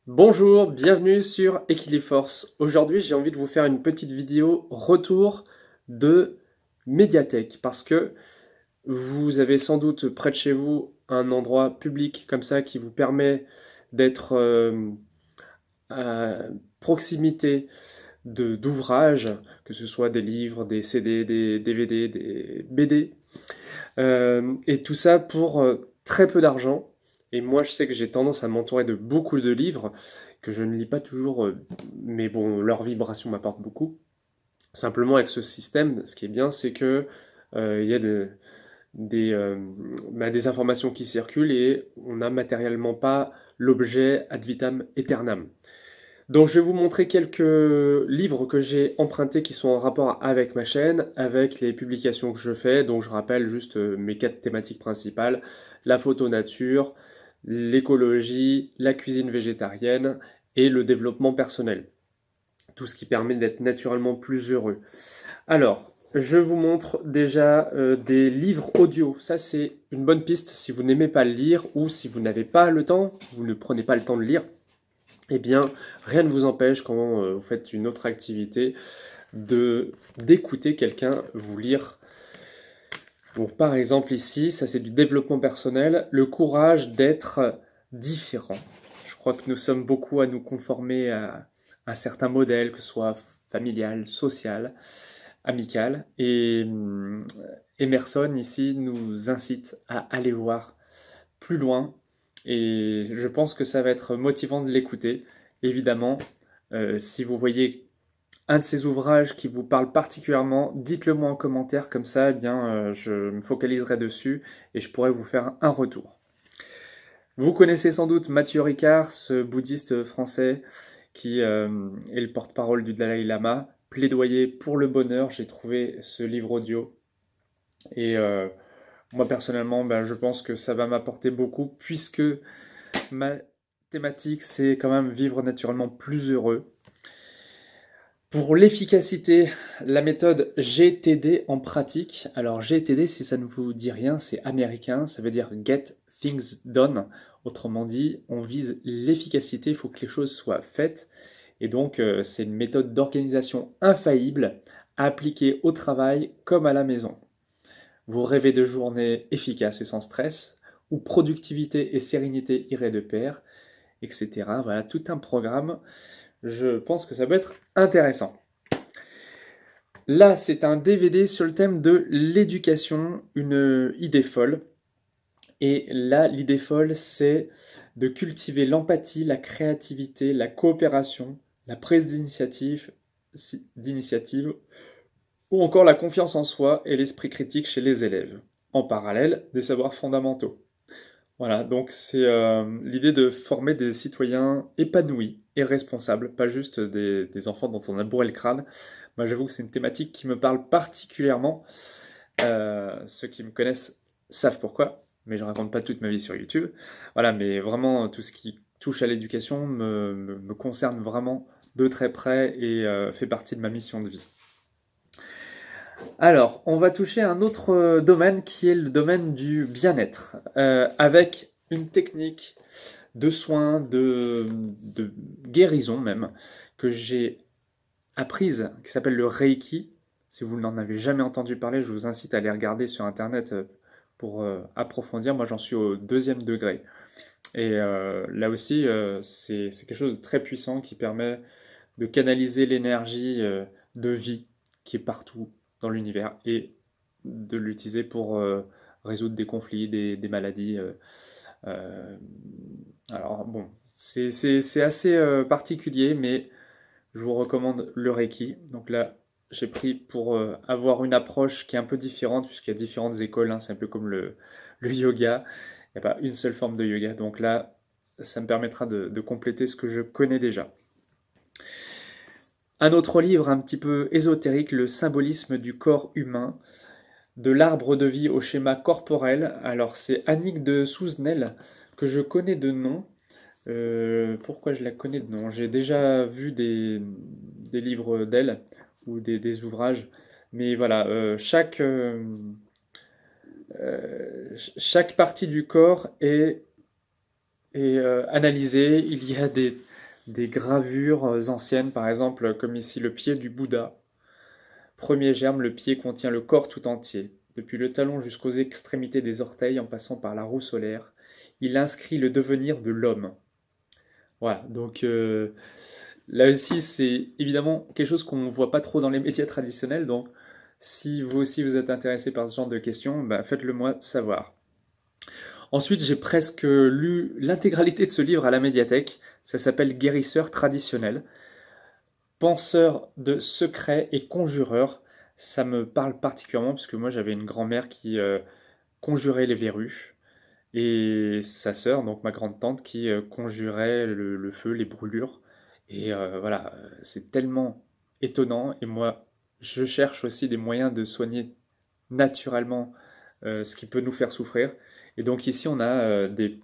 Bonjour, bienvenue sur Equiliforce. Aujourd'hui, j'ai envie de vous faire une petite vidéo retour de médiathèque parce que vous avez sans doute près de chez vous un endroit public comme ça qui vous permet d'être à proximité d'ouvrages, que ce soit des livres, des CD, des DVD, des BD, et tout ça pour très peu d'argent. Et moi, je sais que j'ai tendance à m'entourer de beaucoup de livres que je ne lis pas toujours, mais bon, leur vibration m'apporte beaucoup. Simplement, avec ce système, ce qui est bien, c'est que il y a des, des informations qui circulent et on n'a matériellement pas l'objet ad vitam aeternam. Donc, je vais vous montrer quelques livres que j'ai empruntés qui sont en rapport avec ma chaîne, avec les publications que je fais. Donc, je rappelle juste mes quatre thématiques principales: la photo nature, l'écologie, la cuisine végétarienne et le développement personnel. Tout ce qui permet d'être naturellement plus heureux. Alors, je vous montre déjà des livres audio. Ça, c'est une bonne piste si vous n'aimez pas lire ou si vous n'avez pas le temps, vous ne prenez pas le temps de lire. Eh bien, rien ne vous empêche, quand vous faites une autre activité, d'écouter quelqu'un vous lire. Donc, par exemple, ici, ça c'est du développement personnel, le courage d'être différent. Je crois que nous sommes beaucoup à nous conformer à un certain modèle, que ce soit familial, social, amical. Et Emerson, ici, nous incite à aller voir plus loin. Et je pense que ça va être motivant de l'écouter. Évidemment, si vous voyez un de ces ouvrages qui vous parle particulièrement, dites-le moi en commentaire, comme ça, eh bien, je me focaliserai dessus et je pourrai vous faire un retour. Vous connaissez sans doute Mathieu Ricard, ce bouddhiste français qui est le porte-parole du Dalai Lama. Plaidoyer pour le bonheur, j'ai trouvé ce livre audio et moi personnellement, ben, je pense que ça va m'apporter beaucoup puisque ma thématique c'est quand même vivre naturellement plus heureux. Pour l'efficacité, la méthode GTD en pratique. Alors GTD, si ça ne vous dit rien, c'est américain, ça veut dire Get Things Done. Autrement dit, on vise l'efficacité, il faut que les choses soient faites. Et donc, c'est une méthode d'organisation infaillible à appliquer au travail comme à la maison. Vous rêvez de journées efficaces et sans stress, où productivité et sérénité iraient de pair, etc. Voilà, tout un programme. Je pense que ça peut être intéressant. Là, c'est un DVD sur le thème de l'éducation, une idée folle. Et là, l'idée folle, c'est de cultiver l'empathie, la créativité, la coopération, la prise d'initiative, ou encore la confiance en soi et l'esprit critique chez les élèves. En parallèle, des savoirs fondamentaux. Voilà, donc c'est l'idée de former des citoyens épanouis et responsables, pas juste des enfants dont on a bourré le crâne. Moi, j'avoue que c'est une thématique qui me parle particulièrement. Ceux qui me connaissent savent pourquoi, mais je raconte pas toute ma vie sur YouTube. Voilà, mais vraiment, tout ce qui touche à l'éducation me concerne vraiment de très près et fait partie de ma mission de vie. Alors, on va toucher un autre domaine qui est le domaine du bien-être, avec une technique de soins, de guérison même, que j'ai apprise, qui s'appelle le Reiki. Si vous n'en avez jamais entendu parler, je vous incite à aller regarder sur Internet pour approfondir. Moi, j'en suis au deuxième degré. Et là aussi, c'est quelque chose de très puissant qui permet de canaliser l'énergie de vie qui est partout dans l'univers et de l'utiliser pour résoudre des conflits, des maladies. Euh, alors bon, c'est assez particulier, mais je vous recommande le Reiki. Donc là, j'ai pris pour avoir une approche qui est un peu différente, puisqu'il y a différentes écoles, hein, c'est un peu comme le yoga. Il n'y a pas une seule forme de yoga. Donc là, ça me permettra de compléter ce que je connais déjà. Un autre livre un petit peu ésotérique, Le symbolisme du corps humain, de l'arbre de vie au schéma corporel. Alors c'est Annick de Souzenel, que je connais de nom. Pourquoi je la connais de nom? J'ai déjà vu des livres d'elle ou des ouvrages, mais voilà, chaque partie du corps est analysée. Il y a des gravures anciennes, par exemple, comme ici le pied du Bouddha. Premier germe, le pied contient le corps tout entier, depuis le talon jusqu'aux extrémités des orteils en passant par la roue solaire. Il inscrit le devenir de l'homme. Voilà, donc là aussi, c'est évidemment quelque chose qu'on ne voit pas trop dans les médias traditionnels. Donc, si vous aussi vous êtes intéressé par ce genre de questions, bah, faites-le moi savoir. Ensuite, j'ai presque lu l'intégralité de ce livre à la médiathèque. Ça s'appelle Guérisseur traditionnel. Penseur de secrets et conjureur. Ça me parle particulièrement parce que moi j'avais une grand-mère qui conjurait les verrues et sa sœur, donc ma grande-tante, qui conjurait le feu, les brûlures. Et voilà, c'est tellement étonnant. Et moi, je cherche aussi des moyens de soigner naturellement ce qui peut nous faire souffrir. Et donc ici, on a des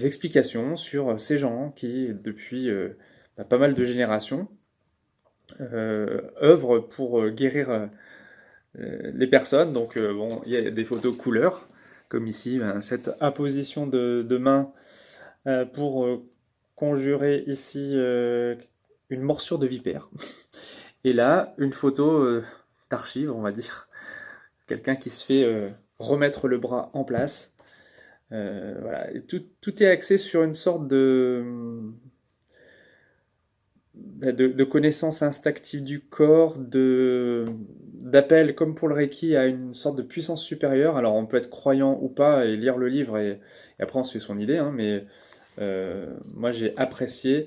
explications sur ces gens qui, depuis pas mal de générations, œuvrent pour guérir les personnes. Donc bon, il y a des photos couleurs, comme ici, cette apposition de main pour conjurer ici une morsure de vipère. Et là, une photo d'archive, on va dire. Quelqu'un qui se fait remettre le bras en place. Voilà. Et tout est axé sur une sorte de connaissance instinctive du corps, d'appel, comme pour le Reiki, à une sorte de puissance supérieure. Alors on peut être croyant ou pas et lire le livre et après on se fait son idée, hein, mais moi j'ai apprécié,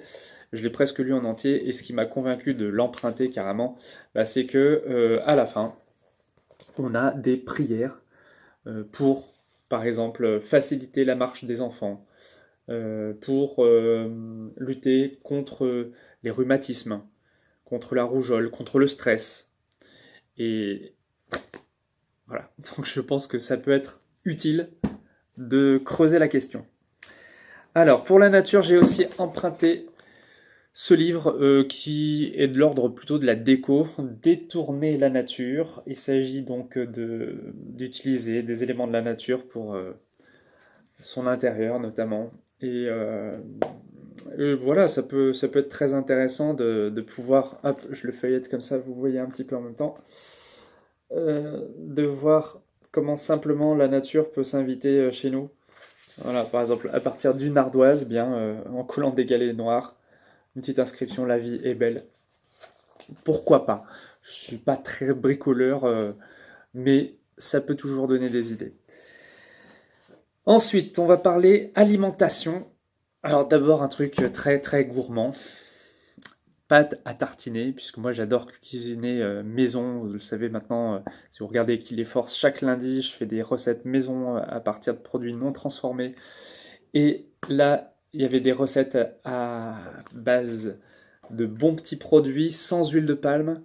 je l'ai presque lu en entier et ce qui m'a convaincu de l'emprunter carrément, bah, c'est que à la fin, on a des prières pour, par exemple, faciliter la marche des enfants, pour lutter contre les rhumatismes, contre la rougeole, contre le stress. Et voilà, donc je pense que ça peut être utile de creuser la question. Alors, pour la nature, j'ai aussi emprunté ce livre qui est de l'ordre plutôt de la déco, Détourner la nature. Il s'agit donc d'utiliser des éléments de la nature pour son intérieur notamment. Et voilà, ça peut être très intéressant de pouvoir, hop, je le feuillette comme ça, vous voyez un petit peu en même temps, de voir comment simplement la nature peut s'inviter chez nous. Voilà, par exemple, à partir d'une ardoise, eh bien, en collant des galets noirs, une petite inscription, la vie est belle. Pourquoi pas? Je suis pas très bricoleur, mais ça peut toujours donner des idées. Ensuite, on va parler alimentation. Alors d'abord un truc très très gourmand, pâte à tartiner, puisque moi j'adore cuisiner maison, vous le savez maintenant, si vous regardez Qu'il est Force, chaque lundi je fais des recettes maison à partir de produits non transformés. Et là, il y avait des recettes à base de bons petits produits, sans huile de palme.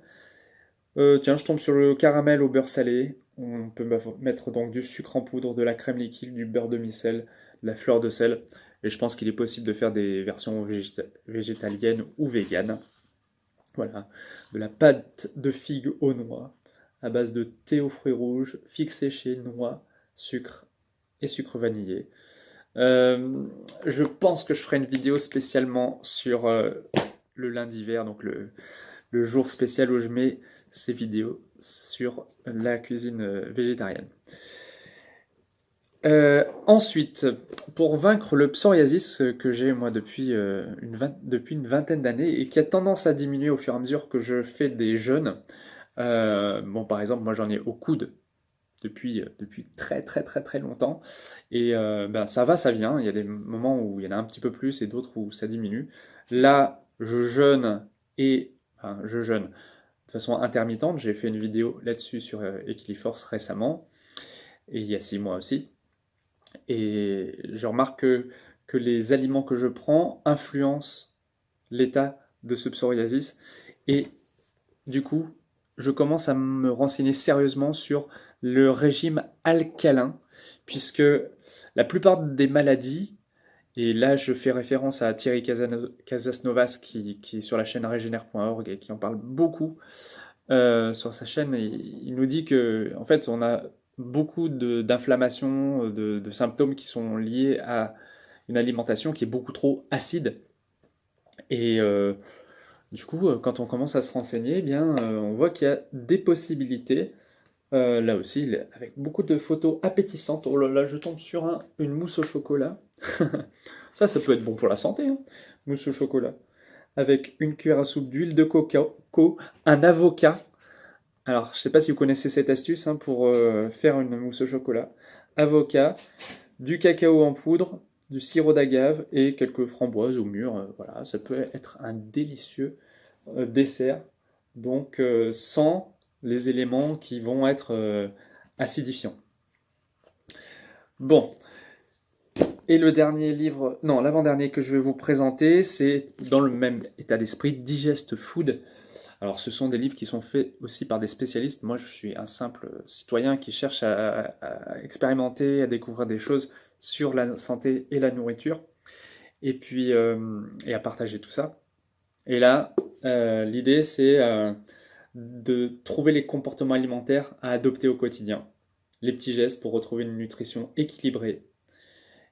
Tiens, je tombe sur le caramel au beurre salé. On peut mettre donc du sucre en poudre, de la crème liquide, du beurre demi-sel, de la fleur de sel. Et je pense qu'il est possible de faire des versions végétaliennes ou véganes. Voilà, de la pâte de figue aux noix, à base de thé aux fruits rouges, figues séchées, noix, sucre et sucre vanillé. Je pense que je ferai une vidéo spécialement sur le lundi vert, donc le jour spécial où je mets ces vidéos sur la cuisine végétarienne. Ensuite, pour vaincre le psoriasis que j'ai moi depuis une vingtaine d'années et qui a tendance à diminuer au fur et à mesure que je fais des jeûnes. Bon, par exemple, moi j'en ai au coude depuis très très très très longtemps et ben, ça va, ça vient. Il y a des moments où il y en a un petit peu plus et d'autres où ça diminue. Là, je jeûne enfin, je jeûne de façon intermittente. J'ai fait une vidéo là-dessus sur Equiliforce récemment et il y a 6 mois aussi. Et je remarque que les aliments que je prends influencent l'état de ce psoriasis. Et du coup, je commence à me renseigner sérieusement sur le régime alcalin, puisque la plupart des maladies, et là je fais référence à Thierry Casasnovas qui est sur la chaîne régénère.org et qui en parle beaucoup sur sa chaîne, et il nous dit que en fait on a beaucoup d'inflammations, de symptômes qui sont liés à une alimentation qui est beaucoup trop acide. Et du coup, quand on commence à se renseigner, eh bien, on voit qu'il y a des possibilités. Là aussi, avec beaucoup de photos appétissantes. Oh là là, je tombe sur une mousse au chocolat. Ça peut être bon pour la santé, hein. Mousse au chocolat. Avec une cuillère à soupe d'huile de coco, un avocat. Alors, je ne sais pas si vous connaissez cette astuce hein, pour faire une mousse au chocolat. Avocat, du cacao en poudre, du sirop d'agave et quelques framboises ou mûres. Voilà, ça peut être un délicieux dessert. Donc, sans les éléments qui vont être acidifiants. Bon, et le dernier livre, non, l'avant-dernier que je vais vous présenter, c'est dans le même état d'esprit, Digest Food. Alors, ce sont des livres qui sont faits aussi par des spécialistes. Moi, je suis un simple citoyen qui cherche à expérimenter, à découvrir des choses sur la santé et la nourriture, et puis et à partager tout ça. Et là, l'idée, c'est de trouver les comportements alimentaires à adopter au quotidien, les petits gestes pour retrouver une nutrition équilibrée,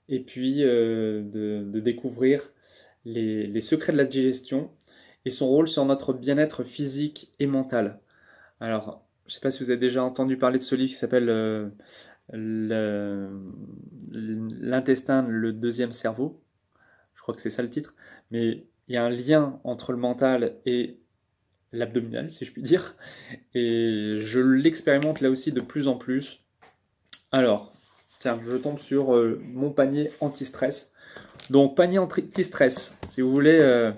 et puis de découvrir les secrets de la digestion et son rôle sur notre bien-être physique et mental. Alors, je ne sais pas si vous avez déjà entendu parler de ce livre qui s'appelle L'intestin, le deuxième cerveau. Je crois que c'est ça le titre. Mais il y a un lien entre le mental et l'abdominal, si je puis dire. Et je l'expérimente là aussi de plus en plus. Alors, tiens, je tombe sur mon panier anti-stress. Donc, panier anti-stress, si vous voulez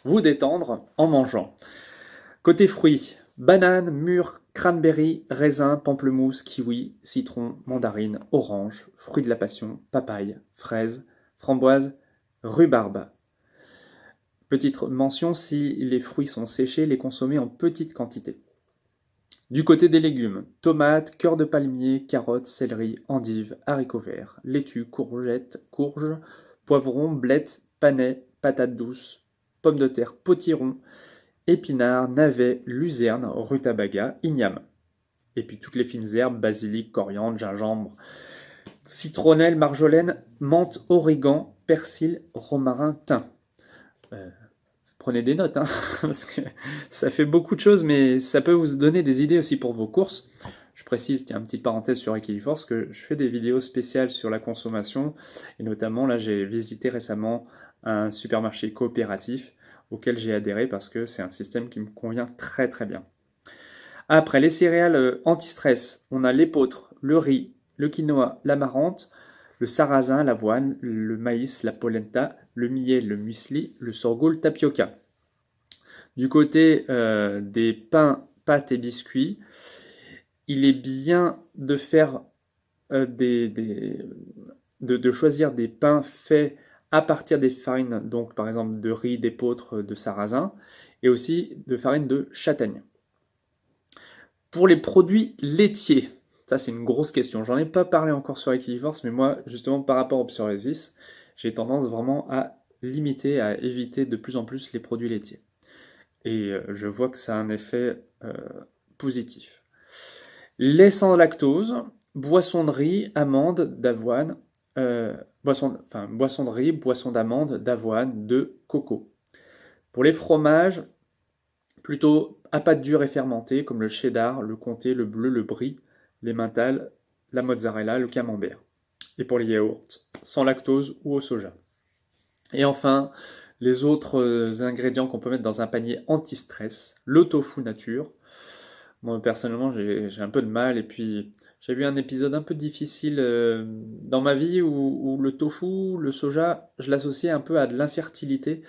vous détendre en mangeant. Côté fruits, banane, mûre, cranberry, raisin, pamplemousse, kiwi, citron, mandarine, orange, fruits de la passion, papaye, fraise, framboise, rhubarbe. Petite mention, si les fruits sont séchés, les consommer en petite quantité. Du côté des légumes, tomates, cœur de palmier, carottes, céleri, endives, haricots verts, laitue, courgettes, courges, poivrons, blettes, panais, patates douces, pommes de terre, potirons, épinards, navets, luzerne, rutabaga, igname. Et puis toutes les fines herbes, basilic, coriandre, gingembre, citronnelle, marjolaine, menthe, origan, persil, romarin, thym. Prenez des notes, hein, parce que ça fait beaucoup de choses, mais ça peut vous donner des idées aussi pour vos courses. Je précise, tiens, une petite parenthèse sur Equiliforce, que je fais des vidéos spéciales sur la consommation, et notamment, là, j'ai visité récemment un supermarché coopératif auquel j'ai adhéré parce que c'est un système qui me convient très très bien. Après, les céréales anti-stress, on a l'épeautre, le riz, le quinoa, l'amarante, le sarrasin, l'avoine, le maïs, la polenta, le millet, le muesli, le sorgho, le tapioca. Du côté des pains, pâtes et biscuits, il est bien de faire de choisir des pains faits à partir des farines, donc par exemple de riz, d'épeautre, de sarrasin, et aussi de farine de châtaigne. Pour les produits laitiers, ça c'est une grosse question. J'en ai pas parlé encore sur Equiliforce, mais moi, justement, par rapport au psoriasis, j'ai tendance vraiment à limiter, à éviter de plus en plus les produits laitiers. Et je vois que ça a un effet positif. Lait sans lactose, boisson de riz, amandes, d'avoine, boisson de riz, boisson d'amande, d'avoine, de coco. Pour les fromages, plutôt à pâte dure et fermentée, comme le cheddar, le comté, le bleu, le brie, l'emmental, la mozzarella, le camembert. Et pour les yaourts, sans lactose ou au soja. Et enfin, les autres ingrédients qu'on peut mettre dans un panier anti-stress, le tofu nature. Moi, personnellement, j'ai un peu de mal. Et puis, j'ai vu un épisode un peu difficile dans ma vie où le tofu, le soja, je l'associais un peu à de l'infertilité.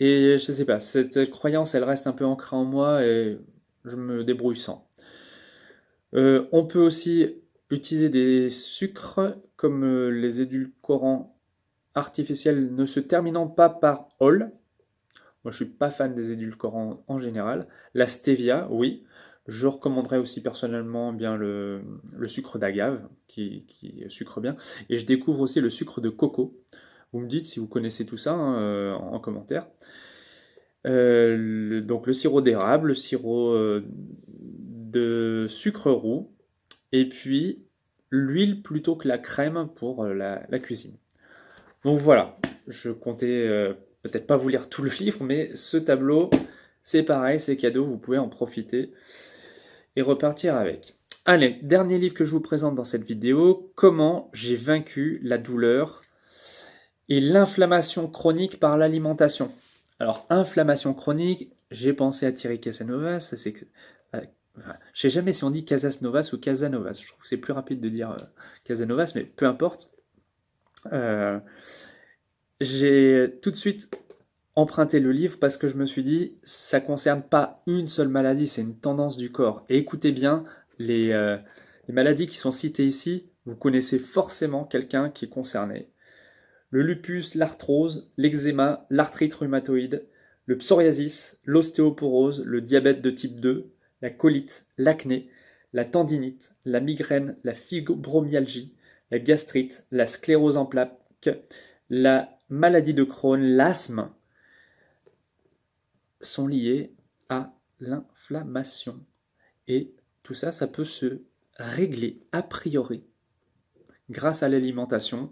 Et je sais pas, cette croyance, elle reste un peu ancrée en moi et je me débrouille sans. On peut aussi utiliser des sucres comme les édulcorants artificiels ne se terminant pas par ol. Moi, je suis pas fan des édulcorants en général. La stevia, oui. Je recommanderais aussi personnellement bien le sucre d'agave, qui sucre bien. Et je découvre aussi le sucre de coco. Vous me dites si vous connaissez tout ça hein, en commentaire. Donc le sirop d'érable, le sirop de sucre roux, et puis l'huile plutôt que la crème pour la cuisine. Donc voilà, je comptais peut-être pas vous lire tout le livre, mais ce tableau, c'est pareil, c'est cadeau, vous pouvez en profiter et repartir avec. Allez, dernier livre que je vous présente dans cette vidéo, Comment j'ai vaincu la douleur et l'inflammation chronique par l'alimentation. Alors, inflammation chronique, j'ai pensé à Thierry Casanovas, ça c'est... je sais jamais si on dit Casasnovas ou Casanovas, je trouve que c'est plus rapide de dire Casanovas, mais peu importe. J'ai tout de suite emprunté le livre parce que je me suis dit, ça concerne pas une seule maladie, c'est une tendance du corps. Et écoutez bien, les maladies qui sont citées ici, vous connaissez forcément quelqu'un qui est concerné. Le lupus, l'arthrose, l'eczéma, l'arthrite rhumatoïde, le psoriasis, l'ostéoporose, le diabète de type 2, la colite, l'acné, la tendinite, la migraine, la fibromyalgie, la gastrite, la sclérose en plaques, la maladie de Crohn, l'asthme, sont liés à l'inflammation. Et tout ça, ça peut se régler a priori grâce à l'alimentation.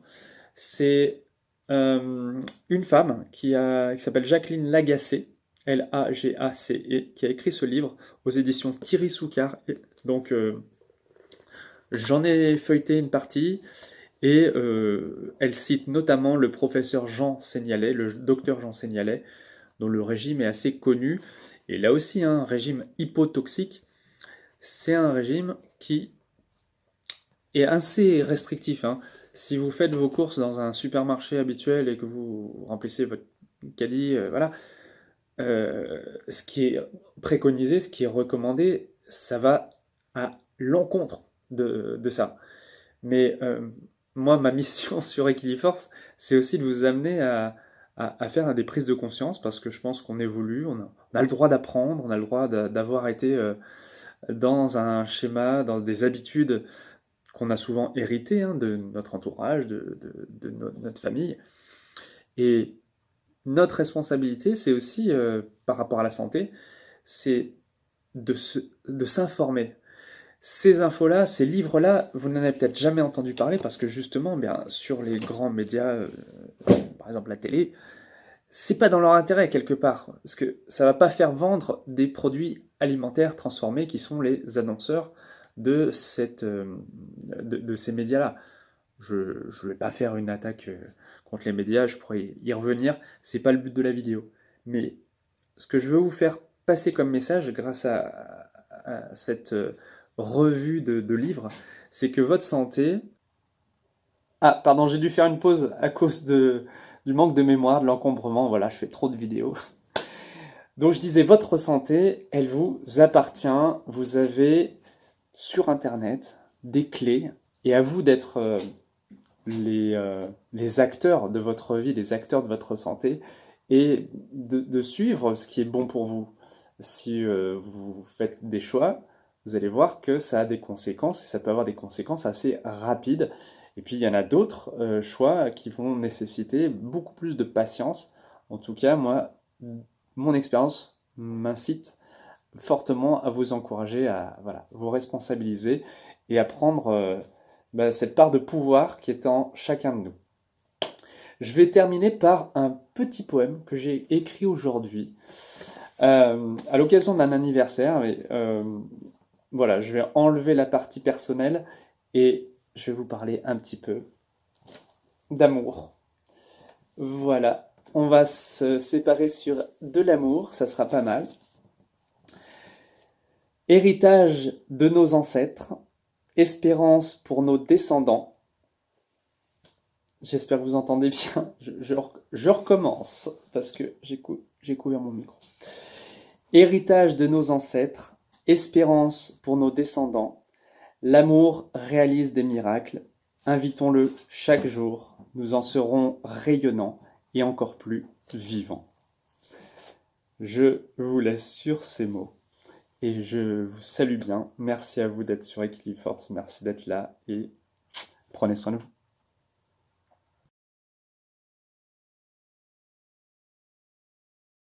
C'est une femme qui s'appelle Jacqueline Lagacé, Lagacé, qui a écrit ce livre aux éditions Thierry Soucard. Donc j'en ai feuilleté une partie et elle cite notamment le professeur Jean Seignalais, le docteur Jean Seignalais, dont le régime est assez connu. Et là aussi, un régime hypotoxique, c'est un régime qui est assez restrictif. Hein. Si vous faites vos courses dans un supermarché habituel et que vous remplissez votre caddie, voilà, ce qui est préconisé, ce qui est recommandé, ça va à l'encontre de ça. Mais moi, ma mission sur Equiliforce, c'est aussi de vous amener à faire des prises de conscience parce que je pense qu'on évolue, on a le droit d'apprendre, on a le droit d'avoir été dans un schéma, dans des habitudes qu'on a souvent héritées hein, de notre entourage, de notre famille. Et notre responsabilité, c'est aussi, par rapport à la santé, c'est de s'informer. Ces infos-là, ces livres-là, vous n'en avez peut-être jamais entendu parler parce que justement, bien, sur les grands médias, par exemple la télé, c'est pas dans leur intérêt quelque part, parce que ça va pas faire vendre des produits alimentaires transformés qui sont les annonceurs de ces médias-là. Je ne vais pas faire une attaque contre les médias, je pourrais y revenir, c'est pas le but de la vidéo. Mais ce que je veux vous faire passer comme message grâce à cette revue de livres, c'est que votre santé... Ah, pardon, j'ai dû faire une pause à cause du manque de mémoire, de l'encombrement, voilà, je fais trop de vidéos. Donc je disais, votre santé, elle vous appartient, vous avez sur Internet des clés, et à vous d'être les acteurs de votre vie, les acteurs de votre santé, et de suivre ce qui est bon pour vous. Si vous faites des choix, vous allez voir que ça a des conséquences, et ça peut avoir des conséquences assez rapides. Et puis il y en a d'autres choix qui vont nécessiter beaucoup plus de patience. En tout cas, moi, mon expérience m'incite fortement à vous encourager à voilà, vous responsabiliser et à prendre cette part de pouvoir qui est en chacun de nous. Je vais terminer par un petit poème que j'ai écrit aujourd'hui à l'occasion d'un anniversaire. Voilà, je vais enlever la partie personnelle et je vais vous parler un petit peu d'amour. Voilà, on va se séparer sur de l'amour, ça sera pas mal. Héritage de nos ancêtres, espérance pour nos descendants. J'espère que vous entendez bien. Je recommence parce que j'ai couvert mon micro. Héritage de nos ancêtres, espérance pour nos descendants. L'amour réalise des miracles. Invitons-le chaque jour. Nous en serons rayonnants et encore plus vivants. Je vous laisse sur ces mots. Et je vous salue bien. Merci à vous d'être sur Equiliforce. Merci d'être là et prenez soin de vous.